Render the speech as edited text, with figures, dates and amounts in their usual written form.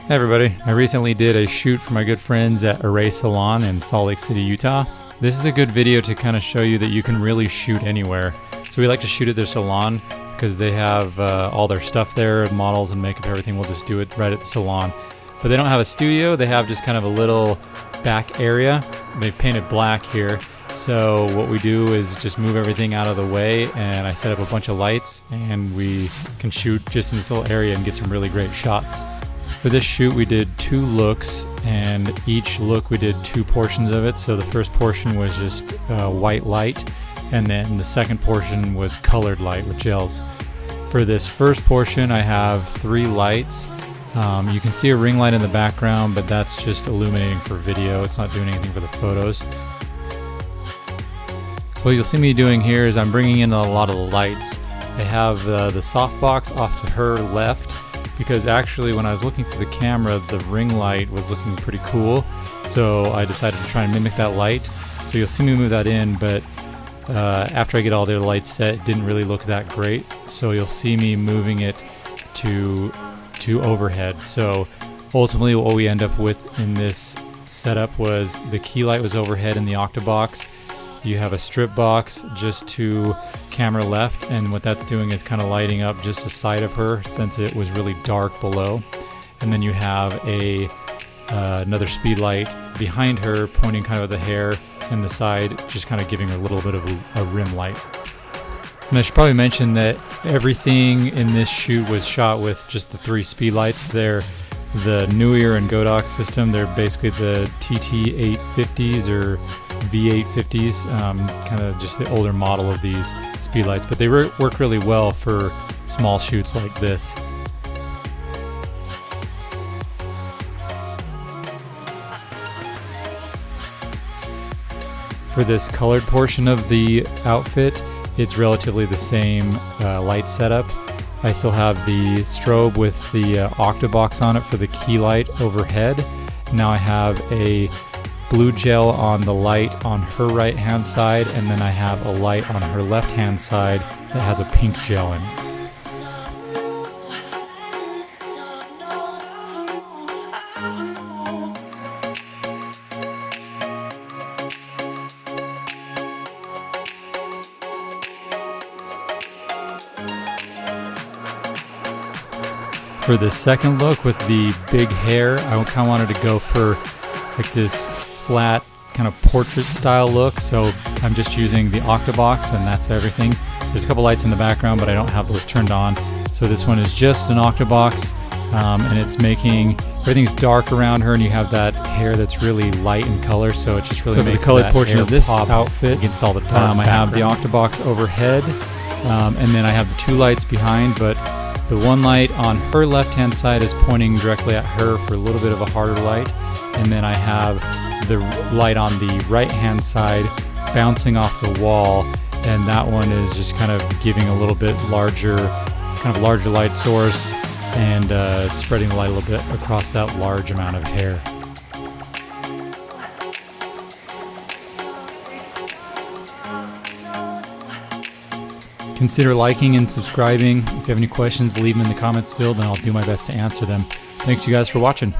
Hey everybody, I recently did a shoot for my good friends at Salon in Salt Lake City, Utah. This is a good video to kind of show you that you can really shoot anywhere. So we like to shoot at their salon because they have all their stuff there, models and makeup, everything. We'll just do it right at the salon. But they don't have a studio, they have just kind of a little back area. They've painted black here. So what we do is just move everything out of the way, and I set up a bunch of lights and we can shoot just in this little area and get some really great shots. For this shoot we did 2 looks, and each look we did 2 portions of it. So the first portion was just white light, and then the second portion was colored light with gels. For this first portion I have 3 lights. You can see a ring light in the background, but that's just illuminating for video. It's not doing anything for the photos. So what you'll see me doing here is I'm bringing in a lot of the lights. I have the softbox off to her left, because actually when I was looking through the camera the ring light was looking pretty cool, so I decided to try and mimic that light. So you'll see me move that in, but after I get all their lights set it didn't really look that great, so you'll see me moving it to overhead. So ultimately what we end up with in this setup was the key light was overhead in the octabox. You have a strip box just to camera left, and what that's doing is kind of lighting up just the side of her since it was really dark below. And then you have another speed light behind her pointing kind of at the hair and the side, just kind of giving her a little bit of a rim light. And I should probably mention that everything in this shoot was shot with just the 3 speed lights. They're the Newer and Godox system. They're basically the TT850s or V850s, kind of just the older model of these speed lights, but they work really well for small shoots like this. For this colored portion of the outfit, it's relatively the same light setup. I still have the strobe with the octabox on it for the key light overhead. Now I have a blue gel on the light on her right hand side, and then I have a light on her left hand side that has a pink gel in it. For the second look with the big hair, I kind of wanted to go for like this flat kind of portrait style look, so I'm just using the octabox and that's everything. There's a couple lights in the background, but I don't have those turned on. So this one is just an octabox, and it's making everything's dark around her, and you have that hair that's really light in color, so it just really makes the colored portion of this outfit against all the dark. I have the octabox overhead, and then I have the 2 lights behind, but the one light on her left-hand side is pointing directly at her for a little bit of a harder light, and then I have the light on the right-hand side bouncing off the wall, and that one is just kind of giving a little bit larger, kind of larger light source, and it's spreading the light a little bit across that large amount of hair. Consider liking and subscribing. If you have any questions, leave them in the comments field and I'll do my best to answer them. Thanks you guys for watching.